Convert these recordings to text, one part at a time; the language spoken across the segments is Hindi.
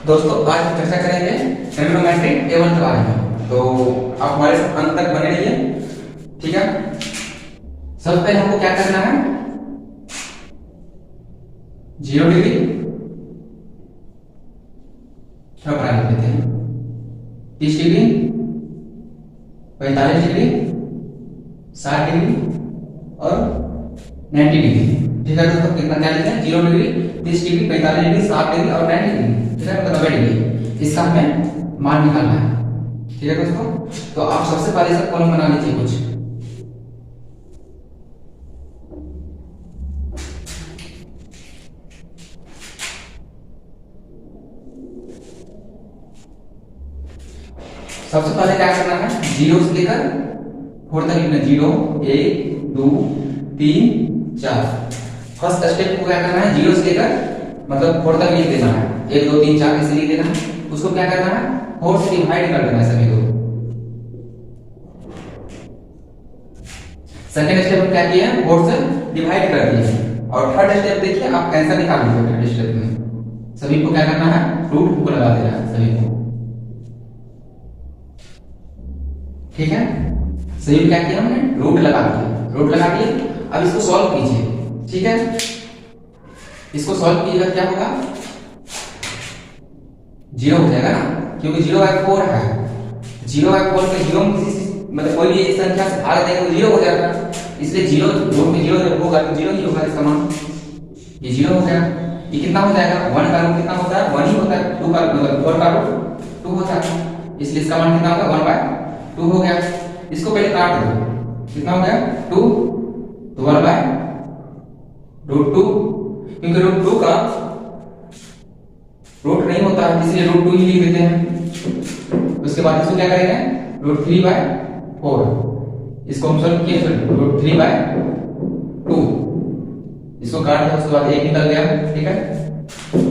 दोस्तों आज हम चर्चा करेंगे ट्रिग्नोमेट्रिक टेबल के बारे में। तो आप हमारे साथ अंत तक बने रहिए, ठीक है। सबसे पहले हमको क्या करना है, 0 डिग्री बना लेते हैं, 30 डिग्री, 45 डिग्री, 60 डिग्री और 90 डिग्री, ठीक है। दोस्तों कितना क्या लिखा है, 0 डिग्री, 30 डिग्री, 45 डिग्री, 60 डिग्री और 90 डिग्री, ठीक है, मतलब 90 डिग्री। इसका हमें मान निकालना है, ठीक है दोस्तों। तो आप सबसे पहले सब कॉलम बना लीजिए कुछ। सबसे पहले क्या करना है, 0 से लेकर 4 तक लिखना, 0 1 2 3 4। फर्स्ट स्टेप को क्या करना है, 0 से लेकर मतलब 4 तक लिख देना है, 1 2 3 4 ऐसे लिख देना है। उसको क्या करना है, 4 से डिवाइड कर देना है सभी को। सेकंड स्टेप में क्या किया है, 4 से डिवाइड कर दिया। और थर्ड स्टेप देखिए, आप आंसर निकाल लीजिए। थर्ड स्टेप में सभी को क्या करना है, रूट को लगा देना है सभी को, ठीक है। सही क्या किया हमने, रूट लगा दिया, रूट लगा दिए। अब इसको सॉल्व कीजिए, ठीक है। इसको सॉल्व कीजिएगा, क्या होगा, 0 हो जाएगा ना, क्योंकि 0/4 है। 0/4 के 0 किसी मतलब कोई भी संख्या से भाग देंगे तो 0 हो जाएगा, इसलिए 0 रूट में 0 जब होगा तो 0 ही होगा इसका मान। ये 0 हो गया। ये कितना हो जाएगा, 1 का रूट कितना होता है, 1 ही होता है। 2 का मतलब 4 का रूट 2 होता है, इसलिए इसका मान कितना होगा, 1/2 हो गया। इसको पहले काट दो, कितना हो गया 2, तो 1/√2, क्योंकि √2 का रूट नहीं होता है, इसलिए √2 ही लिख देते हैं। उसके बाद इसको क्या करेंगे, √3/4, इसको हम सॉल्व किए, √3/2, इसको काट दिया, उसके बाद 1 निकल गया, ठीक है।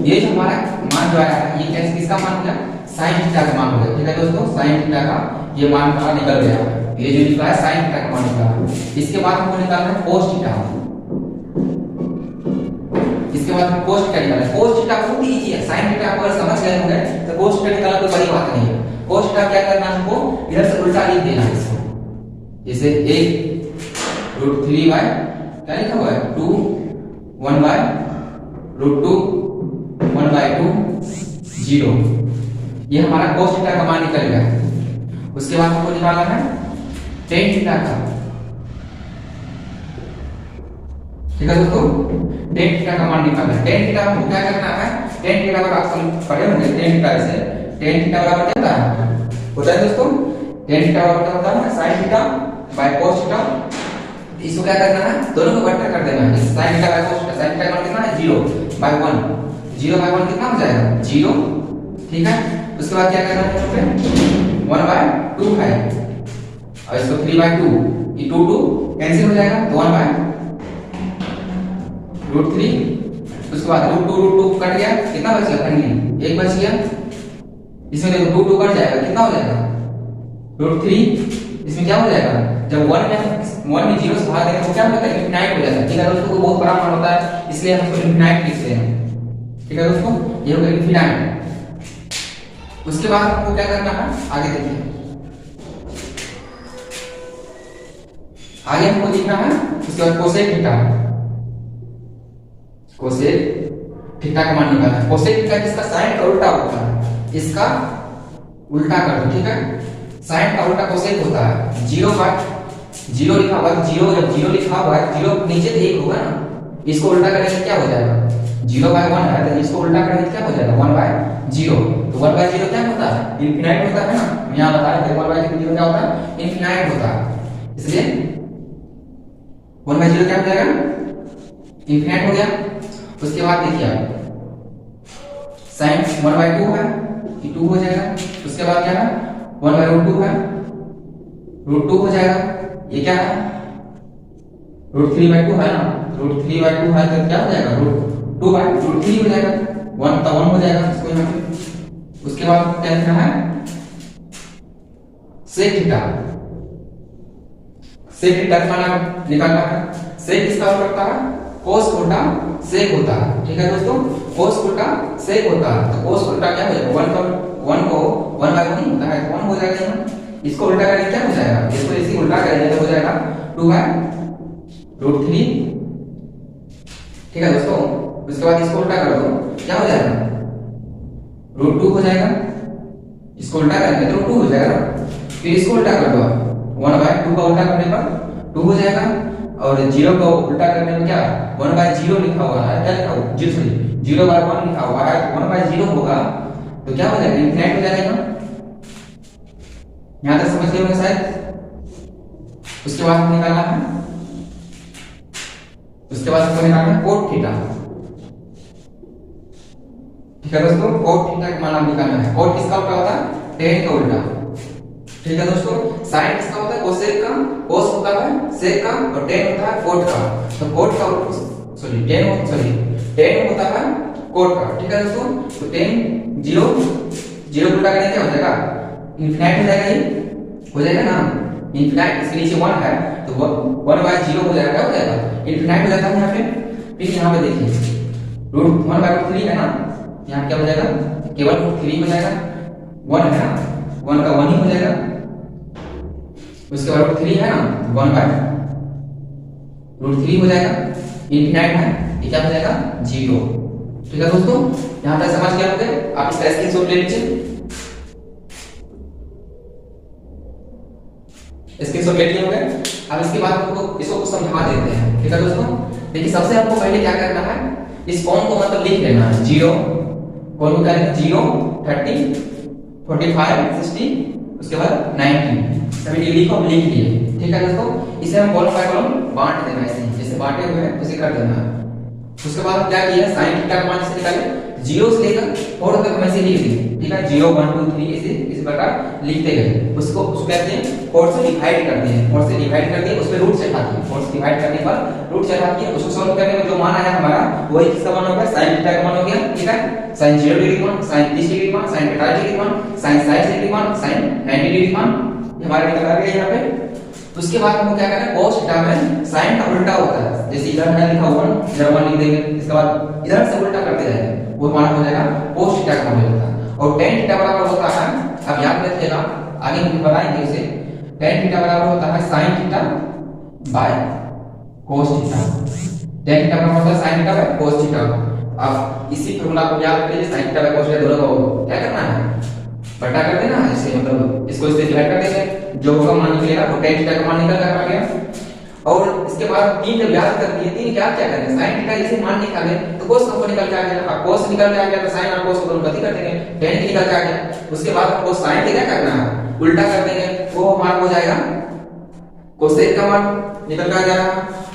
ये जो हमारा मान जो आया है, ये कैसे किसका मान हो गया, sin थीटा का मान हो गया, ठीक है दोस्तों। sin थीटा का ये मान बाहर निकल गया, ये जो निकला है sin थीटा का मान निकला। इसके बाद हमको निकालना है cos थीटा, इसके बाद हम cos थीटा निकालना है। cos थीटा बहुत इजी है, sin थीटा अगर समझ गए होंगे तो cos थीटा निकालना कोई बड़ी बात नहीं है। cos थीटा क्या करना है, हमको इधर से उल्टा लिख देना है इसको, जैसे 1√3 बाय क्या लिखा हुआ है 2 1/√2 1/2 0, ये हमारा cos थीटा का मान निकल गया। उसके बाद हमको निकालना है tan थीटा का, ठीक है दोस्तों। tan थीटा का मान निकालना है। tan थीटा हमको क्या करना है, tan थीटा बराबर आप पढ़े होंगे, tan थीटा से tan थीटा बराबर क्या होता है दोस्तों, tan थीटा बराबर क्या होता है, sin theta by cos theta. इसको क्या करना है, दोनों को बट्टा कर देना है, sin theta by cos theta. sin theta का मान कितना है, 0/1, 0/1 कितना हो जाएगा 0, ठीक है। उसके बाद क्या करना है, 1/2 है, और इसको 3/2, ये 2 कैंसिल हो जाएगा, तो 1/√3। उसके बाद √2 कट गया, कितना बच गया, 1 बच गया। इसमें देखो 2 कट जाएगा, कितना हो जाएगा √3। इसमें क्या हो जाएगा, जब 1 में 0 से भाग देंगे तो क्या होता है, इनफिनाइट हो जाता है, ठीक है दोस्तों। बहुत बड़ा मान होता है, इसलिए हम इसको इनफिनाइट लिखते हैं, ठीक है दोस्तों। ये हो गया इनफिनाइट। उसके बाद हमको क्या करना है, आगे देखिए, आगे हमको लिखना है, उसके बाद कोसेक थीटा, कोसेक थीटा का मान निकालना है। कोसेक थीटा किसका, साइन का उल्टा होता है, इसका उल्टा कर दो, ठीक है। साइन का उल्टा कोसेक होता है। 0 लिखा हुआ है, 0 जब 0 लिखा हुआ है, 0 नीचे तो 1 होगा ना, इसको उल्टा करेंगे क्या हो जाएगा, 0/1 है, तो इसको उल्टा करेंगे क्या हो जाएगा 1/0। तो 1/0 क्या होता है, इनफिनाइट होता है ना, यहाँ बताया था 1/0 क्या होता है, इनफिनाइट होता है, इसलिए 1/0 क्या हो जाएगा, इनफिनाइट हो गया। उसके बाद देखिए आप sin 1/2 है, ये 2 हो जाएगा। उसके बाद क्या है, 1/√2 है, √2 हो जाएगा। ये क्या है, √3/2 है ना, √3/2 है तो क्या हो जाएगा, √2/√3 हो जाएगा, 1 हो जाएगा इसको यहाँ पे। उसके बाद क्या लिखना है, sec थीटा, sec थीटा का मान निकालना है। sec किसका करता है, कोस उल्टा सेक होता है। ठीक है दोस्तों, कोस उल्टा सेक होता है। तो कोस उल्टा क्या हो जाएगा, 1 को 1/1 ही होता है, 1 हो जाएगा यहाँ। इसको उल्टा करेंगे क्या हो जाएगा, इसको इसी उल्टा करेंगे तो हो जाएगा 2/√3। ठीक है दोस्तों, उसके बाद इसको उल्टा कर दो, क्या हो जाएगा, √2 हो जाएगा। इसको उल्टा करेंगे तो √2 हो जाएगा। फिर इसको उल्टा कर दो, 1/2 का उल्टा करने पर 2 हो जाएगा। और 0 को उल्टा करने में क्या 1/0 लिखा हुआ है, क्या लिखा हुआ, 0/1 लिखा हुआ है, 1/0 होगा तो क्या हो जाएगा, इनफिनिट हो जाएगा। यहां तक समझ गए होंगे शायद। उसके बाद हमको निकालना है कोट थीटा। ठीक है दोस्तों, कोट थीटा का मान निकालना है। कोट किसका उल्टा होता है, tan का उल्टा। ठीक है दोस्तों, sin किसका होता है, कोसेक का। कोस होता है सेक का और tan होता है कोट का। तो कोट का tan होता है कोट का। ठीक है दोस्तों, तो tan 0 उल्टा करेंगे क्या हो जाएगा, इनफिनिट हो जाएगा, ये हो जाएगा ना इनफिनिट। इसके नीचे 1 है तो 1/0 हो जाएगा, क्या हो जाएगा, इनफिनिट हो जाता है यहाँ पे। फिर यहाँ पे देखिए √1/3 है ना, यहाँ क्या हो जाएगा, केवल √3 हो जाएगा। 1 है ना, 1 का 1 ही हो जाएगा। उसके बाद √3 है ना, 1/√3 हो जाएगा। इनफिनिट है, ये क्या हो जाएगा, 0। ठीक है दोस्तों, यहाँ तक समझ गए होंगे। आप इसका स्क्रीनशॉट ले लीजिए, स्क्रीनशॉट ले लिए होंगे। अब इसके बाद हमको इसको कुछ समझा देते हैं। ठीक है दोस्तों, देखिए सबसे आपको पहले क्या करना है, इस कोण को मतलब लिख लेना है 0, कोण को क्या लिखना, 0, 30, 45, 60, उसके बाद 90 सभी डिग्री को हम लिख लिए। ठीक है दोस्तों, इसे हम कॉलम बाय कॉलम बांट देना, ऐसे जैसे बांटे हुए हैं उसे कर देना है। उसके बाद हम क्या किया, sin थीटा का मान से निकाले, 0 से लेकर 4 तक हम ऐसे लिख दिए। ठीक है, 0 1 2 3 ऐसे इस प्रकार लिखते गए। उसको कहते हैं 4 से डिवाइड करते हैं, 4 से डिवाइड कर दिए, उस पे रूट चढ़ा दिए। 4 से डिवाइड करने पर रूट चढ़ा दिए, उसको सॉल्व करने में जो मान आया हमारा वही किसका मान हो गया, sin थीटा का मान हो गया। ठीक है, sin 0 डिग्री मान, sin 30 डिग्री मान, sin 45 डिग्री मान, sin 60 डिग्री मान, sin 90 डिग्री मान, हमारे निकल आ गया यहाँ पे। उसके बाद हमको क्या करना है, cos थीटा में sin का उल्टा होता है, जैसे इधर है लिखा हुआ, इधर 1 लिख देंगे, इसके बाद इधर से उल्टा करते जाएंगे, वो मान हो जाएगा cos थीटा का मान होता है। और tan थीटा बराबर होता है, अब याद रखिएगा, आगे हम बताएंगे इसे, tan थीटा बराबर होता है sin theta by cos theta. tan theta बराबर होता है sin theta by cos theta. अब इसी फार्मूला को याद रखिए, sin theta by cos theta दोनों को क्या करना है, बटा कर देना है, इसे मतलब इसको इससे डिवाइड कर देंगे, जो होगा मान निकलेगा वो tan थीटा का मान निकल कर आ गया। और इसके बाद 3 जब याद कर दिए, 3 क्या क्या करेंगे, sin थीटा जैसे मान निकाले तो cos हमको निकल के आ गया, अब cos निकल के आ गया तो sin और cos को दोनों गति कर देंगे, tan की निकल के आ गया। उसके बाद हमको sin के क्या करना है, उल्टा कर देंगे, वो मान हो जाएगा cosec का मान निकल के आ जाएगा।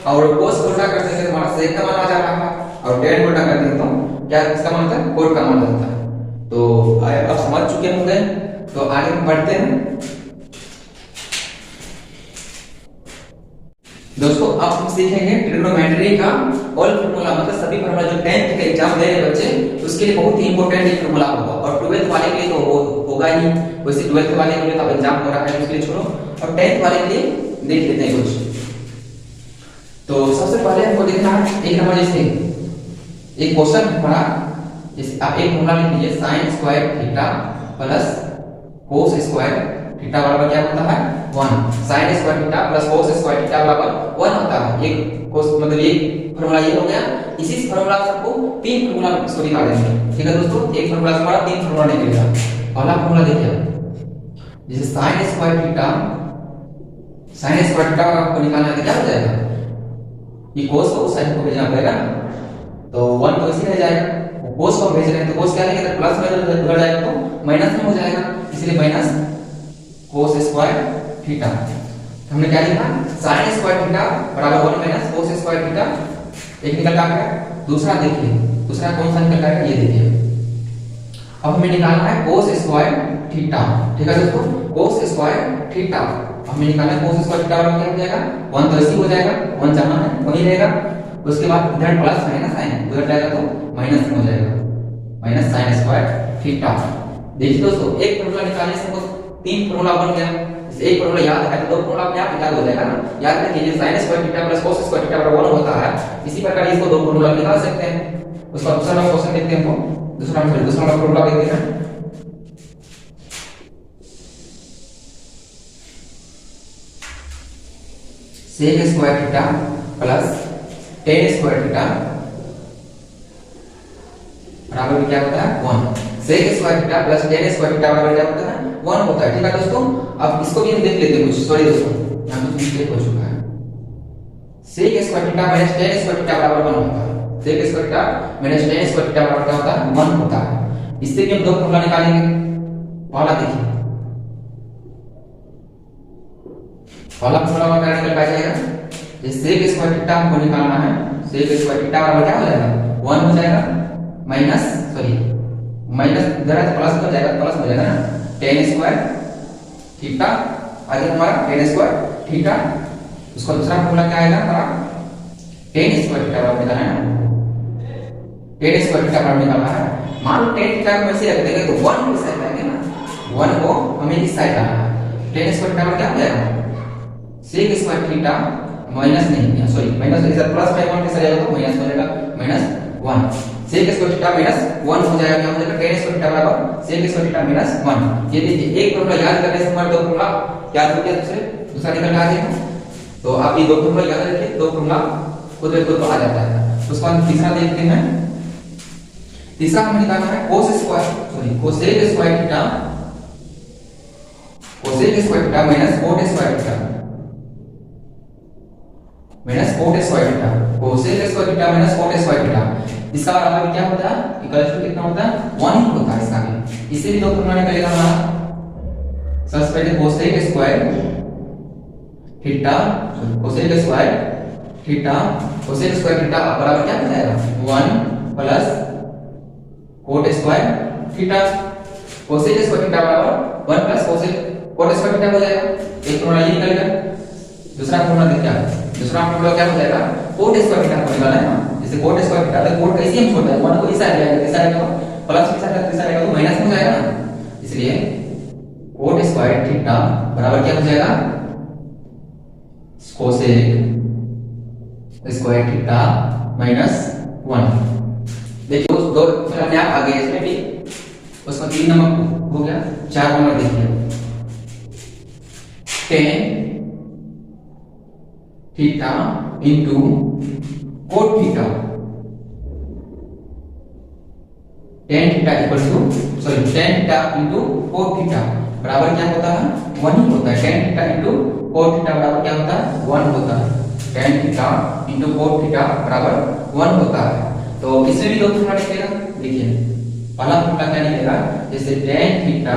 और cos उल्टा कर देंगे तो हमारा sec का मान आ जाएगा, और tan उल्टा कर देंगे तो क्या इसका मान होता है, cot का मान होता है। तो अब समझ चुके होंगे, तो आगे हम बढ़ते हैं दोस्तों। अब हम सीखेंगे ट्रिग्नोमेट्री का ऑल फार्मूला, मतलब सभी फार्मूला जो 10th के एग्जाम दे रहे बच्चे उसके लिए बहुत ही इंपॉर्टेंट एक फार्मूला होगा, और 12th वाले के लिए तो होगा ही, वैसे 12th वाले के लिए तो एग्जाम हो रहा है उसके लिए छोड़ो, और 10th वाले के लिए देख लेते हैं कुछ। तो सबसे पहले हमको देखना है एक नंबर, जैसे एक क्वेश्चन हमारा, जैसे आप एक फार्मूला लिख लीजिए, sin square theta plus cos square theta बराबर क्या होता है, 1। sin square theta plus cos square theta बराबर 1 होता है। एक cos मतलब एक फार्मूला ये हो गया। इसी फार्मूला से आपको 3 फार्मूला इसको निकाल देंगे। ठीक है दोस्तों, एक फार्मूला से हमारा 3 फार्मूला निकलेगा। पहला फार्मूला देखिए, जैसे sin स्क्वायर थीटा आपको निकालना है तो क्या हो जाएगा, ये cos को उस साइड को भेजना पड़ेगा, तो 1 तो इसी रह जाएगा, cos को भेज रहे हैं तो cos क्या लेंगे, प्लस में उधर जाएगा तो माइनस में हो जाएगा, इसलिए माइनस cos स्क्वायर थीटा। हमने क्या लिखा, sin स्क्वायर थीटा बराबर 1 माइनस cos स्क्वायर थीटा, एक निकल आ गया। दूसरा देखिए, दूसरा कौन सा निकल आएगा, ये देखिए। अब हमें निकालना है cos स्क्वायर थीटा। ठीक है दोस्तों, cos स्क्वायर थीटा हमें निकालना है। cos स्क्वायर थीटा बराबर क्या हो जाएगा, 1 तो ऐसे हो जाएगा, 1 जहां है वहीं रहेगा। उसके बाद इधर प्लस माइनस साइन, उधर जाएगा तो माइनस में हो जाएगा, माइनस sin स्क्वायर थीटा। देखिए दोस्तों, एक फार्मूला निकालने से हमको 3 फार्मूला बन गया। एक फॉर्मूला याद है तो दो फॉर्मूला अपने आप याद हो जाएगा ना। याद रखिए sin square theta plus cos square theta बराबर 1 होता है। इसी प्रकार इसको दो फॉर्मूला निकाल सकते हैं। उसका दूसरा नंबर क्वेश्चन देखते हैं हम। दूसरा नंबर फॉर्मूला देखते हैं। sec square theta plus tan square theta बराबर क्या होता है 1। sec square theta plus tan square theta बराबर क्या होता है 1 होता है। ठीक है दोस्तों, अब इसको भी हम देख लेते हैं कुछ। सॉरी दोस्तों, यहां कुछ मिस्टेक हो चुका है। sec square theta minus tan square theta बराबर 1 होता है। sec square theta minus tan square theta बराबर क्या होता है 1 होता है। इससे भी हम दो फॉर्मूला निकालेंगे। पहला देखिए, पहला फॉर्मूला क्या निकल पाएगा, ये sec स्क्वायर थीटा हमको निकालना है। sec स्क्वायर थीटा बराबर क्या हो जाएगा 1 हो जाएगा माइनस माइनस इधर है तो प्लस हो जाएगा, प्लस हो जाएगा ना tan स्क्वायर थीटा। आगे हमारा tan स्क्वायर थीटा, उसका दूसरा फॉर्मूला क्या आएगा हमारा tan स्क्वायर थीटा बराबर निकालना है। tan स्क्वायर थीटा बराबर निकालना है। मान लो tan थीटा को ऐसे रख देंगे तो 1 को इस साइड लाएंगे ना, 1 को हमें इस साइड लाना है। tan स्क्वायर थीटा क्या हो जाएगा sec स्क्वायर थीटा माइनस नहीं, सॉरी माइनस इधर प्लस में 1 के साथ जाएगा तो माइनस हो जाएगा -1। sec स्क्वायर थीटा -1 हो जाएगा, क्या हो जाएगा tan स्क्वायर थीटा बराबर sec स्क्वायर थीटा -1। ये देखिए एक फॉर्मूला याद करने से हमारे दो फॉर्मूला याद हो गया, दूसरा निकल आ गया। तो आप ये दो फॉर्मूला याद रखिए, दो फॉर्मूला खुद ब खुद आ जाता है। उसके बाद तीसरा देखते हैं। तीसरा हमें निकालना है cos sec square theta minus cot square theta cosec square theta minus cot square theta. इसका बराबर क्या होता है, इक्वल टू कितना होता है 1 ही होता है इसका भी। इससे भी दो फॉर्मूला निकलेगा हमारा। सबसे पहले cosec स्क्वायर थीटा बराबर क्या हो जाएगा 1 plus cot square theta. cosec square theta बराबर 1 प्लस cot स्क्वायर थीटा हो जाएगा। एक फॉर्मूला ये निकल गया। दूसरा फॉर्मूला देखिए, दूसरा फॉर्मूला क्या हो जाएगा cot स्क्वायर थीटा को निकालना है ना। जैसे cot स्क्वायर थीटा तो cot कैसे हम छोड़ते हैं 1 को इस साइड जाएगा, इस साइड जाएगा प्लस इस साइड, इस साइड जाएगा तो माइनस हो जाएगा ना। इसलिए cot स्क्वायर थीटा बराबर क्या हो जाएगा cosec स्क्वायर थीटा -1। देखिए उस दो अपने आप आ गए, इसमें भी उसका 3 नंबर हो गया। 4 नंबर देखिए tan theta into cot theta. tan theta equal to tan theta into cot theta बराबर क्या होता है 1 ही होता है। tan theta into cot theta बराबर क्या होता है 1 होता है। tan theta into cot theta बराबर 1 होता है। तो इसमें भी दो फॉर्मूला निकलेगा। देखिए पहला फॉर्मूला क्या निकलेगा, जैसे tan थीटा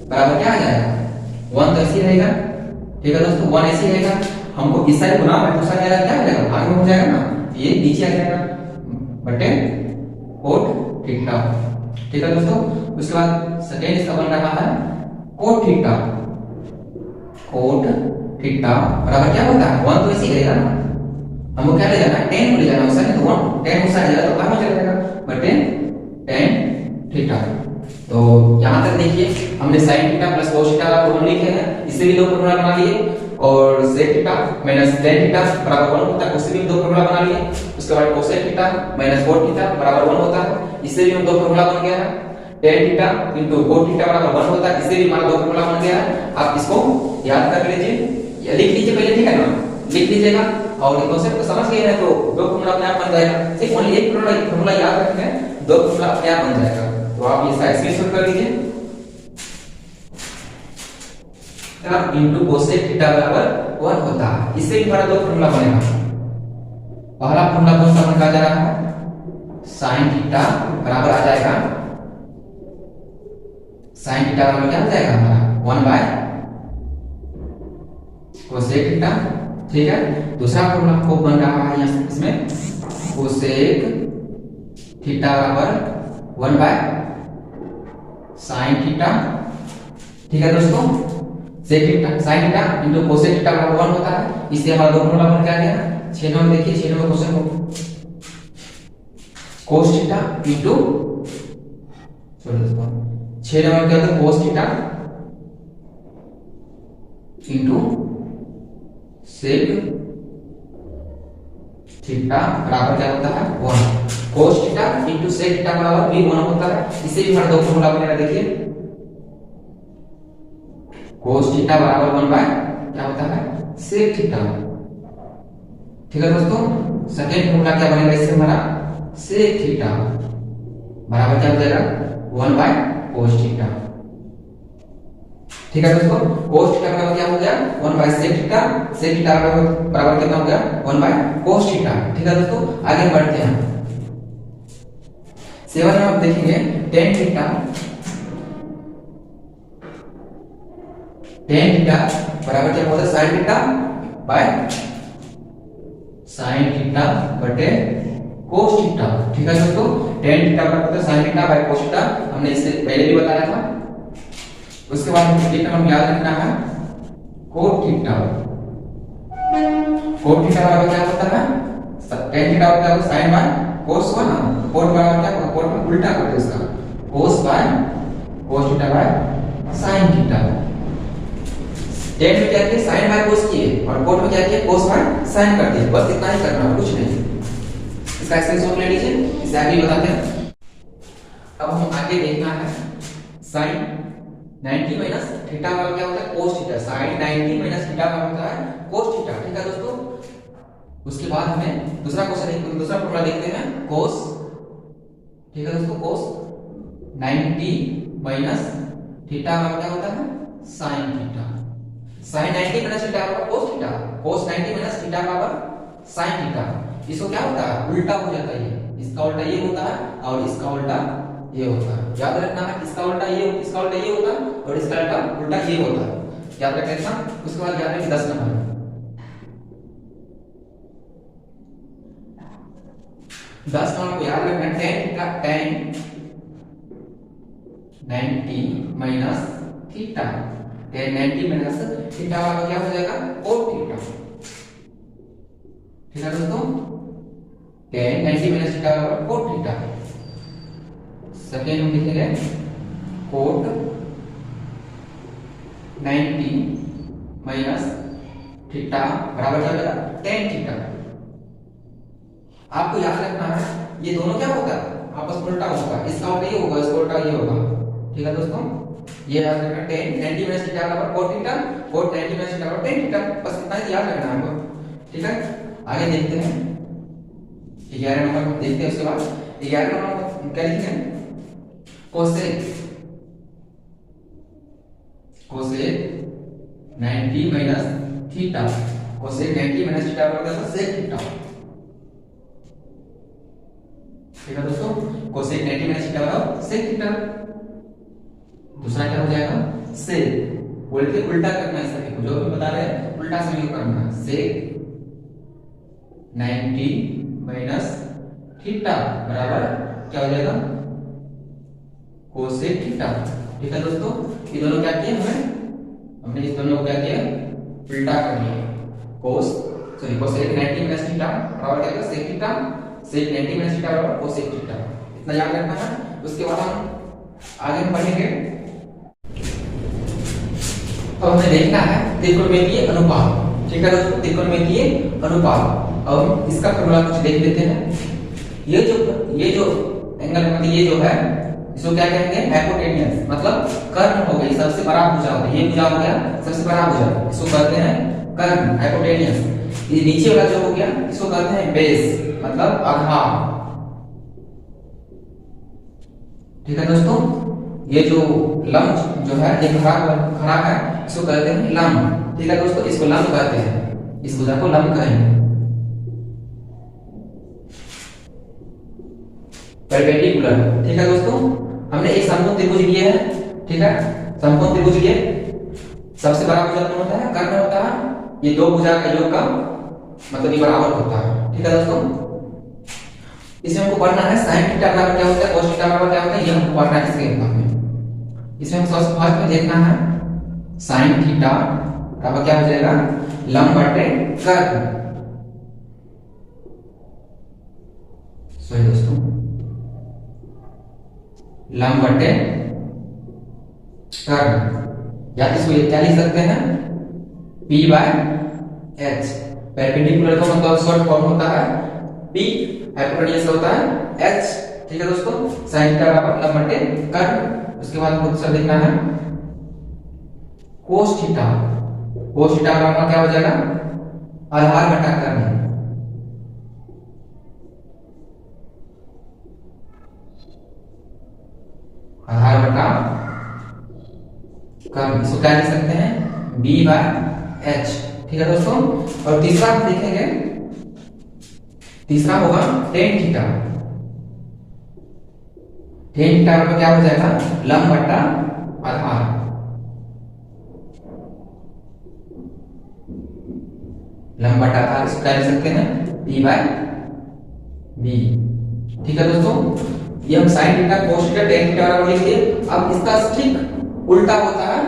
बराबर क्या आ जाएगा 1 तो ऐसे ही रहेगा। ठीक है दोस्तों, 1 ऐसे ही रहेगा। हमको इस साइड गुना है, दूसरा क्या हो जाएगा भाग में हो जाएगा ना, ये नीचे आ जाएगा बटे cot थीटा। ठीक है दोस्तों, उसके बाद सेकेंड इसका बन रहा है cot थीटा बराबर क्या होता है 1 तो ऐसे ही रहेगा ना। हमको क्या ले जाना है tan को ले जाना, उस साइड तो 1 tan उस साइड जाएगा तो भाग में चला जाएगा बटे tan थीटा। तो यहां तक देखिए हमने sin theta plus cos theta का फॉर्मूला लिखे हैं। इससे भी दो फॉर्मूला बना लिए। और sec theta minus tan theta बराबर 1 होता है, उससे भी दो फॉर्मूला बना लिए। उसके बाद cosec theta minus cot theta बराबर 1 होता है, इससे भी हम दो फॉर्मूला बन गया है। tan theta into cot theta बराबर 1 होता है, इससे भी हमारा दो फॉर्मूला बन गया है। आप इसको याद कर लीजिए या लिख लीजिए पहले, ठीक है ना, लिख लीजिएगा। और ये कॉन्सेप्ट को समझ गए हैं तो दो फॉर्मूला अपने आप बन जाएगा। सिर्फ ओनली एक फॉर्मूला याद रखना है, दो फॉर्मूला अपने आप बन जाएगा। तो आप इसका स्क्रीनशॉट कर लीजिए। इनटू cosec थीटा बराबर 1 होता है। इससे भी हमारा दो फॉर्मूला बनेगा। पहला फॉर्मूला कौन सा बनकर जा रहा है, sin थीटा बराबर आ जाएगा, sin थीटा बराबर क्या हो जाएगा हमारा 1 बाय cosec थीटा। ठीक है, दूसरा फॉर्मूला को बन रहा है इसमें cosec थीटा बराबर 1 बाय sin थीटा। ठीक है दोस्तों, sec theta sin theta into cosec theta बराबर 1 होता है। इससे हमारा दो फॉर्मूला बन गया। 6 नंबर देखिए, 6 नंबर क्वेश्चन को cos थीटा इनटू 6 नंबर क्या होता है cos theta into sec theta बराबर क्या होता है 1। Cos theta into sec theta बराबर भी 1 होता है। इसे भी हमारा दो फॉर्मूला बनेगा, देखिए कोस थीटा बराबर 1 बाय क्या होता है सेक थीटा। ठीक है दोस्तों, सेकंड फॉर्मूला क्या बनेगा इससे हमारा सेक थीटा बराबर क्या हो जाएगा 1 बाय कोस थीटा। ठीक है दोस्तों, कोस थीटा बराबर क्या हो गया 1 by sec theta, sec theta बराबर कितना हो गया 1 बाय कोस थीटा। ठीक है दोस्तों, आगे बढ़ते हैं। 7 में आप देखेंगे tan थीटा बराबर क्या होता है sin theta by sin theta बटे cos थीटा। ठीक है दोस्तों, tan थीटा बराबर होता है sin theta by cos theta, हमने इससे पहले भी बताया था। उसके बाद हम याद रखना है cot थीटा। cot थीटा बराबर क्या होता है tan थीटा होता है sin बाय cos हुआ ना, cot बराबर क्या होगा cot में उल्टा करते इसका cos by cos theta by sin theta. tan में क्या किया sin बाय cos किए और cot में क्या किया cos बाय sin कर दिए, बस इतना ही करना है, कुछ नहीं। इसका स्क्रीनशॉट ले लीजिए, इसे आगे बताते हैं। अब हम आगे देखना है sin 90 माइनस थीटा बराबर क्या होता है cos theta. sin 90 minus theta बराबर होता है cos थीटा। ठीक है दोस्तों, उसके बाद हमें दूसरा क्वेश्चन दूसरा फॉर्मूला देखते हैं cos। ठीक है दोस्तों, cos 90 माइनस थीटा बराबर क्या होता है sin theta. sin 90 minus theta बराबर cos theta, cos 90 minus theta बराबर sin थीटा। इसको क्या होता है उल्टा हो जाता है, इसका उल्टा ये होता है और इसका उल्टा ये होता है। याद रखना है इसका उल्टा ये होता है और इसका उल्टा ये होता है, याद रख लेना। उसके बाद याद रखिए 10 नंबर 10 नंबर को याद रखना tan 90 minus theta, tan 90 minus theta वाला क्या हो जाएगा cot थीटा। ठीक है दोस्तों, tan 90 माइनस थीटा बराबर cot थीटा। सेकेंड हम लिखेंगे cot 90 माइनस थीटा बराबर क्या हो जाएगा tan थीटा। आपको याद रखना है ये दोनों क्या होता है आपस में उल्टा होगा, इसका उल्टा ये होगा, इसका उल्टा ये होगा। ठीक है दोस्तों, ये याद रखना tan 90 माइनस थीटा बराबर cot theta, cot 90 minus theta बराबर tan थीटा, बस इतना ही याद रखना है आपको। ठीक है, आगे देखते हैं 11 नंबर देखते हैं। उसके बाद 11 नंबर क्या लिखेंगे cosec 90 minus theta, cosec 90 minus theta बराबर sec थीटा। ठीक है दोस्तों, cosec 90 माइनस थीटा बराबर sec थीटा। दूसरा क्या हो जाएगा sec, बोल के उल्टा करना है सभी को, जो भी बता रहे हैं उल्टा सभी को करना है। sec 90 माइनस थीटा बराबर क्या हो जाएगा cosec थीटा। ठीक है दोस्तों, ये दोनों क्या किए हमने इस दोनों को क्या किया उल्टा कर दिया। cosec 90 माइनस थीटा बराबर क्या होगा sec theta, sec 90 minus theta बराबर cosec थीटा। इतना याद रखना है। उसके बाद हम आगे पढ़ेंगे। तो हमें देखना है त्रिकोणमितीय अनुपात। ठीक है दोस्तों, त्रिकोणमितीय अनुपात। अब इसका फॉर्मूला कुछ देख लेते हैं। ये जो एंगल मतलब ये जो है इसको क्या कहेंगे हाइपोटेन्यूस, मतलब कर्ण हो गई, सबसे बड़ा भुजा होता है। ये भुजा हो गया सबसे बड़ा भुजा, इसको कहते हैं कर्ण हाइपोटेन्यूस। ये नीचे वाला जो हो गया इसको कहते हैं बेस, मतलब आधार। ठीक है दोस्तों, ये जो लंब जो है ये खड़ा है इसको कहते हैं लंब। ठीक है दोस्तों, इसको लंब कहते हैं, इस भुजा को लंब कहेंगे। परपेंडिकुलर। ठीक है दोस्तों, हमने एक समकोण त्रिभुज लिए है। ठीक है, समकोण त्रिभुज लिए, सबसे बड़ा भुजा कौन होता है कर्ण होता है। ये दो भुजा का योग का मतलब ये बराबर होता है। ठीक है दोस्तों, इसमें हमको पढ़ना है sin थीटा बराबर क्या होता है cos थीटा बराबर क्या होता है, ये हमको पढ़ना है इसके एग्जाम में। इसमें हम सबसे फर्स्ट में देखना है sin थीटा बराबर क्या हो जाएगा लंब बटे कर्ण। सही दोस्तों, लंब बटे कर्ण, या इसको क्या लिख सकते हैं P बाय H। परपेंडिकुलर का मतलब शॉर्ट फॉर्म होता है P, हाइपोटेन्यूज होता है H। ठीक है दोस्तों, sin थीटा बराबर लंब बटे कर्ण। उसके बाद हमको दूसरा देखना है cos थीटा। cos थीटा बराबर क्या हो जाएगा, आधार बटा कर्ण। आधार बटा कर्ण, इसको क्या लिख सकते हैं, B बाय H। ठीक है दोस्तों, और तीसरा हम देखेंगे, तीसरा होगा tan थीटा। tan थीटा बराबर क्या हो जाएगा, लंब बटा आधार। लंब बटा आधार, इसको क्या लिख सकते हैं, P बाय B। ठीक है दोस्तों, ये हम sin theta cos theta tan theta बराबर लिख दिए। अब इसका ठीक उल्टा होता है,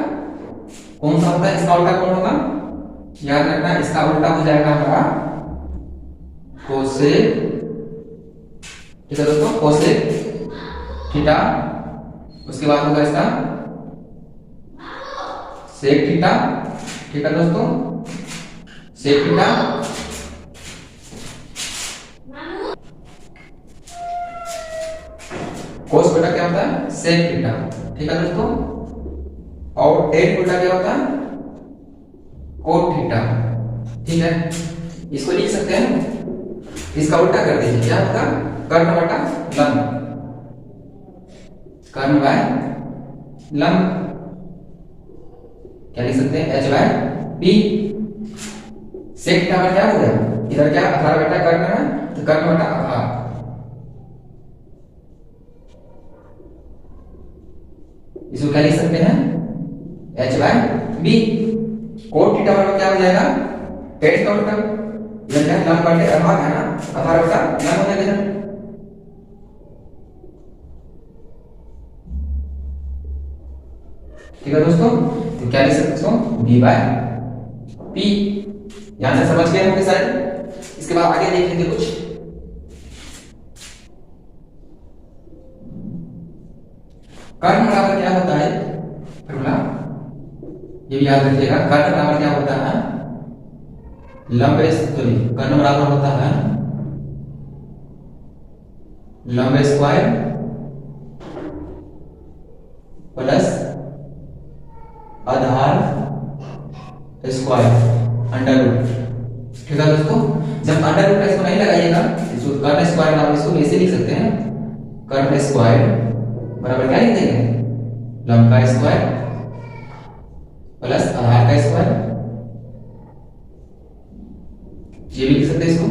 कौन सा होता है, इसका उल्टा कौन होगा, याद रखना, इसका उल्टा हो जाएगा हमारा कोसेक। ठीक है दोस्तों, कोसेक थीटा। उसके बाद होगा इसका सेक थीटा। ठीक है दोस्तों, सेक थीटा। कोस बेटा क्या होता है, सेक थीटा। ठीक है दोस्तों, और टेन उल्टा क्या होता है, कोट थीटा। ठीक है, इसको लिख सकते हैं, इसका उल्टा कर दीजिए, क्या होगा, कर्ण बटा लंब। कर्ण बाय लंब क्या लिख सकते हैं, H by P। Sec theta का क्या हो गया, इधर क्या आधार बटा कर्ण है, तो कर्ण बटा आधार। इसको क्या लिख सकते हैं, H by B। Cot theta बराबर क्या हो जाएगा, tan का उल्टा, इधर क्या लंब बटे आधार है ना, आधार बटा लंब हो जाएगा। ठीक है दोस्तों, तो क्या लिख सकते हो, B बाय P। यहां से समझ गए होंगे शायद। इसके बाद आगे देख लेंगे कुछ। कर्ण बराबर क्या होता है, फॉर्मूला ये भी याद रखिएगा, कर्ण बराबर क्या होता है, लंब सॉरी कर्ण बराबर होता है लंब स्क्वायर प्लस आधार स्क्वायर अंडर रूट। ठीक है दोस्तों, जब अंडर रूट इसको नहीं लगाइएगा, इसको कर्ण स्क्वायर आप इसको ऐसे लिख सकते हैं, कर्ण स्क्वायर बराबर क्या लिख देंगे, लंब का स्क्वायर प्लस आधार का स्क्वायर। ये भी लिख सकते हैं इसको।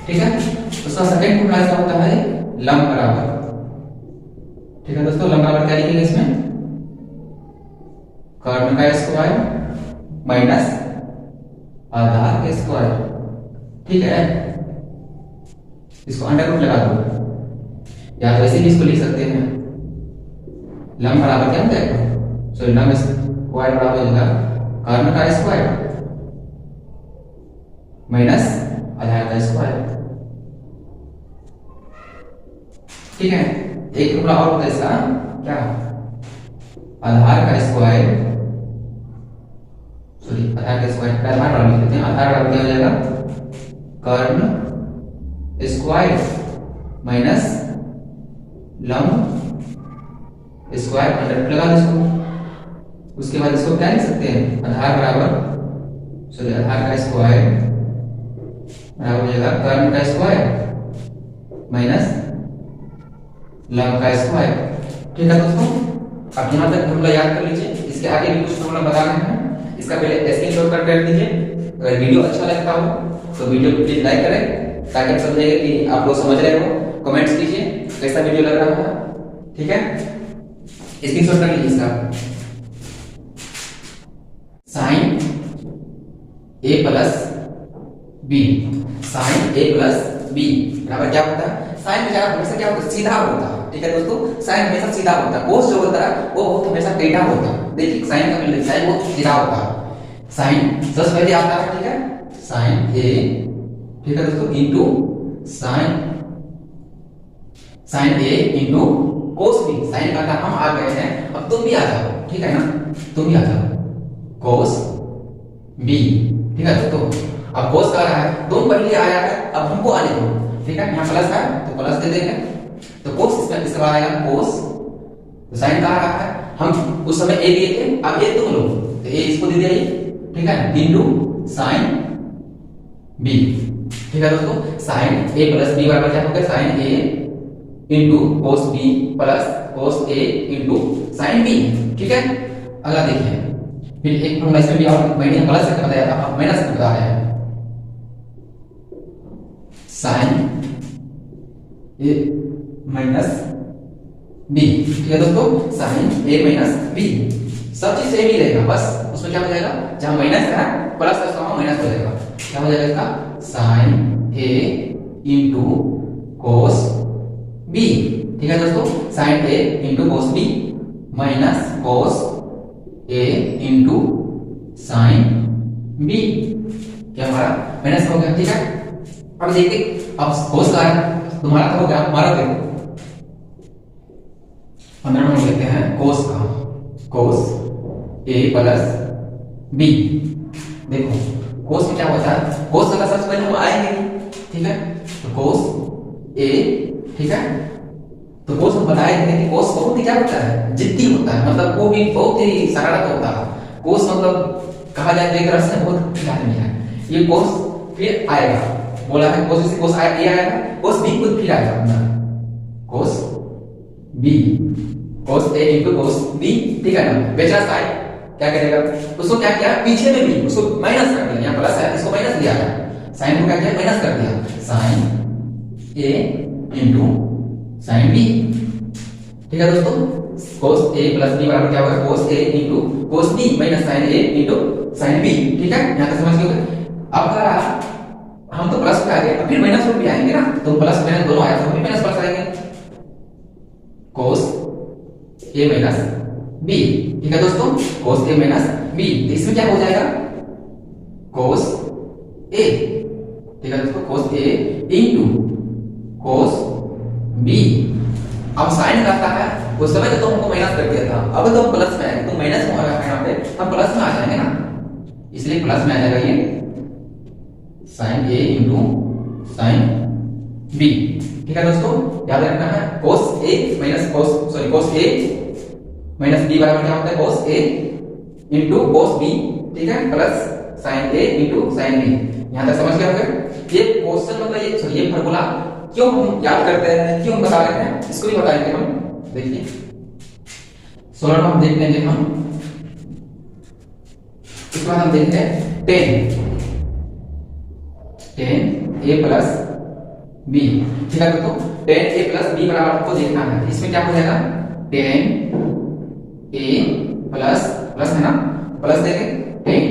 ठीक है, उसका सेकंड फॉर्मूला क्या होता है, लंब बराबर। ठीक है दोस्तों, लंब बराबर क्या लिखेंगे इसमें, कर्ण का स्क्वायर माइनस आधार का स्क्वायर। ठीक है, इसको अंडर रूट लगा दो, या तो ऐसे भी इसको लिख सकते हैं, लंब बराबर क्या होता है, सॉरी लंब स्क्वायर बराबर हो जाएगा कर्ण का स्क्वायर माइनस आधार का स्क्वायर। ठीक है, एक फॉर्मूला और होता है इसका, क्या, आधार का स्क्वायर, सॉरी आधार का स्क्वायर का आधार बराबर लिख देते हैं, आधार बराबर क्या हो जाएगा, कर्ण स्क्वायर माइनस लंब स्क्वायर अंडर रूट लगा दो इसको। उसके बाद इसको क्या लिख सकते हैं, आधार बराबर, सॉरी आधार का स्क्वायर बराबर हो जाएगा कर्ण का स्क्वायर माइनस लंब का स्क्वायर। ठीक है दोस्तों, अब यहाँ तक फॉर्मूला याद कर लीजिए, इसके आगे भी कुछ फॉर्मूला बताना है, इसका पहले स्क्रीनशॉट कर दीजिए। अगर वीडियो अच्छा लगता हो तो वीडियो को प्लीज लाइक करें, ताकि आप समझेंगे कि आप लोग समझ रहे हो। कमेंट्स कीजिए कैसा वीडियो लग रहा है। ठीक है, स्क्रीनशॉट कर लीजिए इसका। साइन ए प्लस बी, साइन ए प्लस बी बराबर क्या होता है, साइन बेचारा हमेशा क्या होता है, सीधा होता है। ठीक है दोस्तों, साइन हमेशा सीधा होता है, कोस जो होता है वो हमेशा टेढ़ा होता है। देखिए साइन का मिल साइन वो सीधा होता है, साइन सबसे पहले आता है, ठीक है, साइन ए, ठीक है दोस्तों, into sine, sine A into cos B. Sine का था हम आ गए हैं, अब तुम भी आ जाओ, ठीक है ना, तुम भी आ जाओ, कोस बी। ठीक है दोस्तों, अब कोस का रहा है, तुम पहले आया है, अब हमको आने दो। ठीक है, यहाँ प्लस है तो प्लस दे देंगे, तो कोस इसमें इसका आएगा कोस, तो साइन का रहा है, हम उस समय ए दिए थे, अब ए तुम लो, तो ए इसको दे दिया ये। ठीक है, इनटू साइन बी। ठीक है दोस्तों, साइन ए प्लस बी बराबर क्या होगा, sine A into cos B plus cos A into sine B. ठीक है, अगला देखिए, फिर एक फॉर्मूला इसमें भी और मैंने प्लस से बताया था, अब माइनस से बता रहे हैं, साइन ए माइनस बी। ठीक है दोस्तों, साइन ए माइनस बी, सब चीज सेम ही रहेगा, बस उसमें क्या हो जाएगा, जहां माइनस है प्लस है वहां माइनस हो जाएगा। क्या हो जाएगा इसका, sine A into cos B. ठीक है दोस्तों, sine A into cos B minus cos A into sine B, क्या हमारा माइनस हो गया। ठीक है, अब देखिए, अब कोस का तुम्हारा तो हो गया, हमारा देखो 15 नंबर लेते हैं कोस का, कोस ए प्लस बी। देखो कोस में क्या होता है, कोस का सबसे पहले हम आएंगे, ठीक है, तो कोस ए। ठीक है, तो कोस हम बताए थे कि कोस बहुत ही क्या होता है, जिद्दी होता है, मतलब वो भी बहुत ही शरारत होता है। कोस मतलब कहा जाए तो एक तरह से बहुत खिलाड़ी है ये कोस, फिर आएगा, बोला है कोस से कोस आया, ये आएगा कोस बी खुद फिर आएगा अपना कोस B, cos A into cos B. ठीक है ना, बेचारा साइन क्या करेगा, उसको क्या किया, पीछे में भी उसको माइनस कर दिया, यहाँ प्लस है इसको माइनस दिया है, साइन को क्या किया, माइनस कर दिया, sign A into sine B. ठीक है दोस्तों, कोस ए प्लस बी बराबर क्या होगा, cos A into cos B minus sine A into sine B. ठीक है, यहाँ तक समझ गए। अब क्या रहा, हम तो प्लस पे आ गए, फिर माइनस भी आएंगे ना, तो प्लस माइनस दोनों आया तो भी माइनस प्लस आएंगे, कोस ए माइनस बी। ठीक है दोस्तों, कोस ए माइनस बी, तो इसमें क्या हो जाएगा, कोस ए। ठीक है दोस्तों, कोस ए इंटू कोस बी। अब साइन करता है, उस समय तो हमको माइनस कर दिया था, अब तो प्लस में आएगा, तो माइनस में आएगा, यहाँ पे हम प्लस में आ जाएंगे ना, इसलिए प्लस में आ जाएगा ये sign A into sine B. ठीक है दोस्तों, याद रखना है, कोस ए माइनस कोस, सॉरी कोस ए माइनस बी बराबर क्या होता है, कोस ए इंटू कोस बी। ठीक है, plus sine A into sine B. यहां तक समझ गए होंगे। ये क्वेश्चन मतलब ये, सॉरी ये फार्मूला क्यों हम याद करते हैं, क्यों बता रहे हैं, इसको भी बताएंगे हम। देखिए 16 में हम देख लेंगे हम, इसके बाद हम देखते हैं 10 ए प्लस बी। ठीक है दोस्तों, 10 ए प्लस बी बराबर आपको देखना है, इसमें क्या हो जाएगा, 10 ए प्लस प्लस है ना, प्लस देंगे 10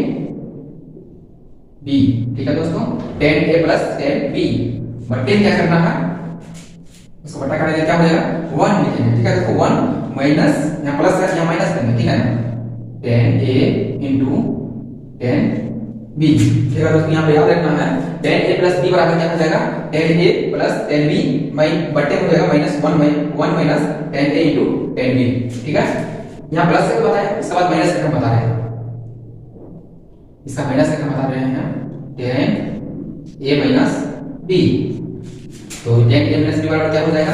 बी। ठीक है दोस्तों, 10 ए प्लस 10 बी, बट्टे क्या करना है, इसको बट्टा करेंगे, क्या हो जाएगा 1 लिखेंगे। ठीक है दोस्तों, 1 माइनस, यहाँ प्लस है यहाँ माइनस करेंगे, ठीक है ना, 10 ए इंटू 10 बी। ठीक है दोस्तों, यहाँ पे याद रखना है 10 ए प्लस बी बराबर क्या हो जाएगा, 10 ए प्लस 10 बी बट्टे हो जाएगा माइनस 1 माइनस 10 ए इंटू 10 बी। ठीक है, यहाँ प्लस से बताया, इसके बाद माइनस से बता रहे हैं, इसका माइनस से बता रहे हैं 10 ए माइनस बी। तो 10 ए माइनस बी बराबर क्या हो जाएगा,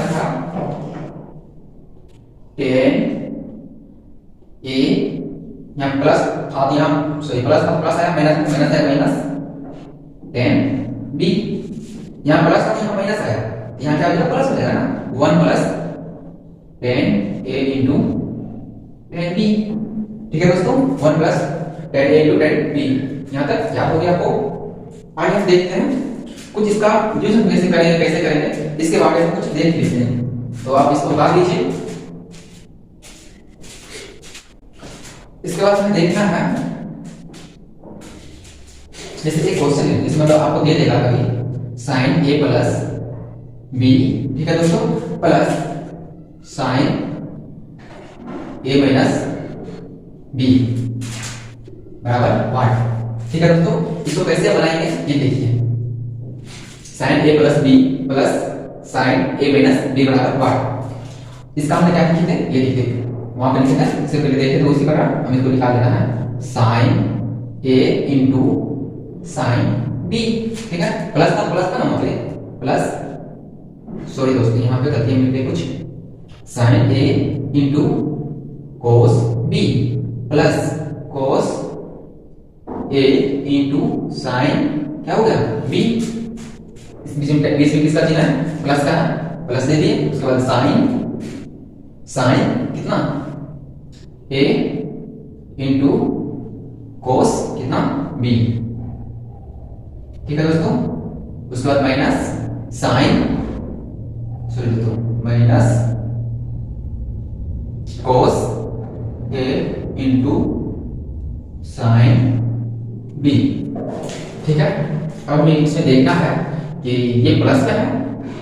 10 ए, यहाँ प्लस था, यहाँ सॉरी प्लस आया, माइनस माइनस है, माइनस 10 बी, यहाँ प्लस था यहाँ माइनस आया, यहाँ क्या हो जाएगा, प्लस हो जाएगा ना, 1 प्लस 10 ए इंटू 10 बी। ठीक है दोस्तों, 1 प्लस 10 ए इंटू 10 बी। यहाँ तक याद हो गया आपको। आगे हम देखते हैं कुछ इसका यूज हम कैसे करेंगे, इसके बारे में कुछ देख लेते हैं, तो आप इसको बता दीजिए। इसके बाद हमें देखना है, जैसे एक क्वेश्चन है, इसमें तो आपको दे देगा कभी साइन ए प्लस बी। ठीक है दोस्तों, प्लस साइन ए माइनस बी बराबर 1। ठीक है दोस्तों, इसको कैसे बनाएंगे ये देखिए, साइन ए प्लस बी प्लस साइन ए माइनस बी बराबर 1। इसका हमने क्या किया थे, ये लिखे थे वहां पे लिखे थे, इससे पहले देखे तो उसी प्रकार हमें इसको लिखा देना है, sign A into sine B. ठीक है, प्लस का ना वहां पे प्लस, सॉरी दोस्तों यहाँ पे गलती है कुछ, sine A into cos B plus cos A into sine क्या हो गया बी। बीच में किसका चिन्ह है, प्लस का, प्लस दे दिए। उसके बाद साइन कितना ए इंटू कोस कितना बी। ठीक है दोस्तों, उसके बाद माइनस साइन, सॉरी दोस्तों, minus cos A into sine B. ठीक है, अब हमें इसमें देखना है कि ये प्लस का है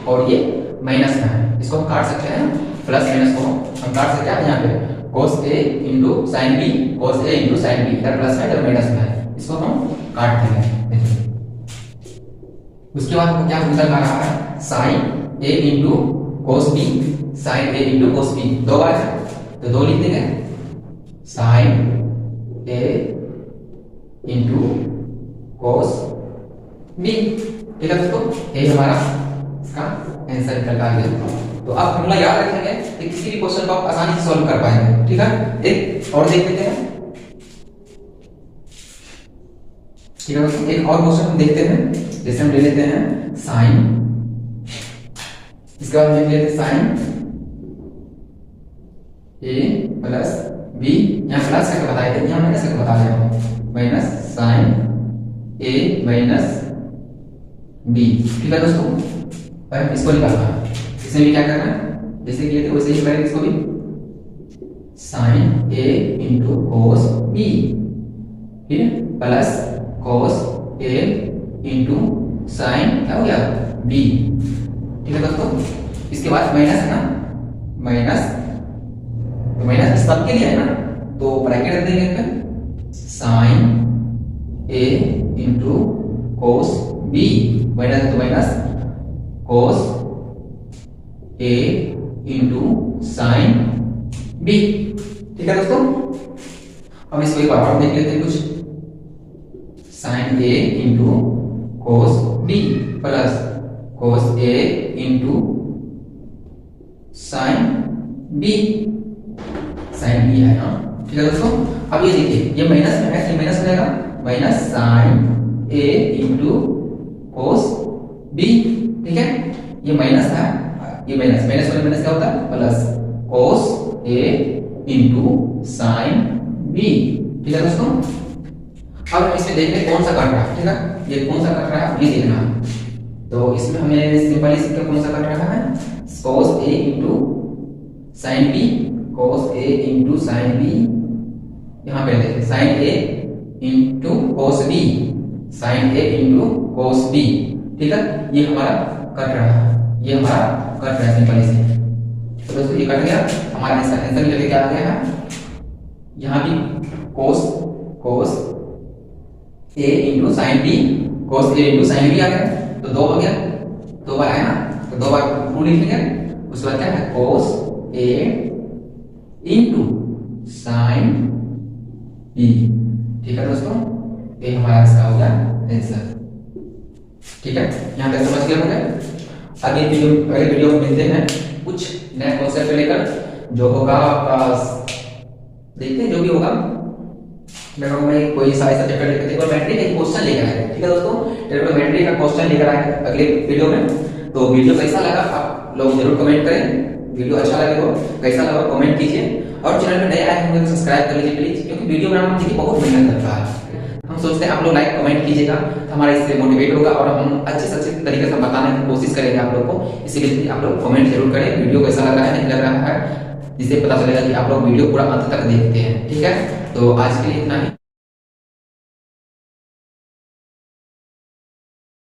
और ये माइनस का है। इसको हम काट सकते हैं, प्लस माइनस को हम काट सकते हैं। यहाँ पे cos a into sine B, cos a into sine B, इधर प्लस है इधर माइनस में है, इसको हम काट देंगे। उसके बाद हमको क्या निकल आ रहा है, sine a into cos B, sine a into cos B, दो बार है तो दो लिख देंगे, sine a into cos B. ठीक है दोस्तों, ये हमारा इसका आंसर निकल आ गया। तो अब फॉर्मूला याद रखेंगे तो किसी भी क्वेश्चन को आप आसानी से सॉल्व कर पाएंगे। ठीक है, एक और देख लेते हैं। ठीक है दोस्तों, एक और क्वेश्चन हम देखते हैं। जैसे हम ले लेते हैं साइन, इसके बाद हम लेते हैं साइन ए प्लस बी, यहाँ प्लस करके बताए थे, यहाँ माइनस करके बता दिया हूँ, माइनस साइन ए माइनस बी। ठीक है दोस्तों, पर इसको निकालना है, इसमें भी क्या करना है, जैसे किए थे वैसे ही करेंगे इसको भी, sign A into cos B, ठीक है, plus cos A into sine क्या हो गया बी। ठीक है दोस्तों, इसके बाद माइनस है ना, माइनस, तो माइनस सब के लिए है ना, तो ब्रैकेट रख देंगे फिर, sign A into cos B, minus है तो minus cos A into sine B. ठीक है दोस्तों, अब इसको एक बार देख लेते हैं कुछ, sine A into cos B plus cos A into sine B, sine B है ना। ठीक है दोस्तों, अब ये देखिए ये माइनस में है, ये माइनस हो जाएगा, minus sine A into cos B. ठीक है, ये माइनस था, ये माइनस, माइनस वाले माइनस क्या होता है plus, cos A into sine B. ठीक है दोस्तों, अब इसमें देखते हैं कौन सा कट रहा है। ठीक है, ये कौन सा कट रहा है ये देखना है। तो इसमें हमें सिंपली सीखकर कौन सा कट रहा है, कोस A into sine B, cos A into sine B, यहाँ पे देखिए sign A into cos B, sign A into cos B. ठीक है, ये हमारा कट रहा है, ये हमारा कट रहा है सिंपली से। तो दोस्तों ये कट गया, हमारा आंसर निकल के क्या आ गया है, यहाँ भी कोस A into sine B, cos A into sine B आ गया, तो दो हो गया, दो बार आया ना, तो दो बार टू लिख लेंगे। उसके बाद क्या है, कोस ए इंटू साइन बी। ठीक है दोस्तों, ये हमारा इसका हो गया आंसर। ठीक है, यहाँ तक समझ गए होंगे। अगले वीडियो में मिलते हैं कुछ नए कॉन्सेप्ट लेकर, जो होगा आपका, देखते हैं जो भी होगा, मैं कहूँगा कोई सारे सब्जेक्ट लेकर ट्रिग्नोमेट्री का क्वेश्चन लेकर आए। ठीक है दोस्तों, ट्रिग्नोमेट्री का क्वेश्चन लेकर आए अगले वीडियो में। तो वीडियो कैसा लगा आप लोग जरूर कमेंट करें, वीडियो अच्छा लगे तो कैसा लगा कमेंट कीजिए, और चैनल में नए आए होंगे तो सब्सक्राइब कर लीजिए प्लीज, क्योंकि वीडियो बनाना देखिए बहुत मेहनत लगता है। हम सोचते हैं आप लोग लाइक कमेंट कीजिएगा तो हमारा इससे मोटिवेट होगा, और हम अच्छे से अच्छे तरीके से बताने की कोशिश करेंगे आप लोग को। इसीलिए आप लोग कमेंट जरूर करें, वीडियो कैसा लग रहा है नहीं लग रहा है, जिससे पता चलेगा कि आप लोग वीडियो पूरा अंत तक देखते हैं। ठीक है, तो आज के लिए इतना ही।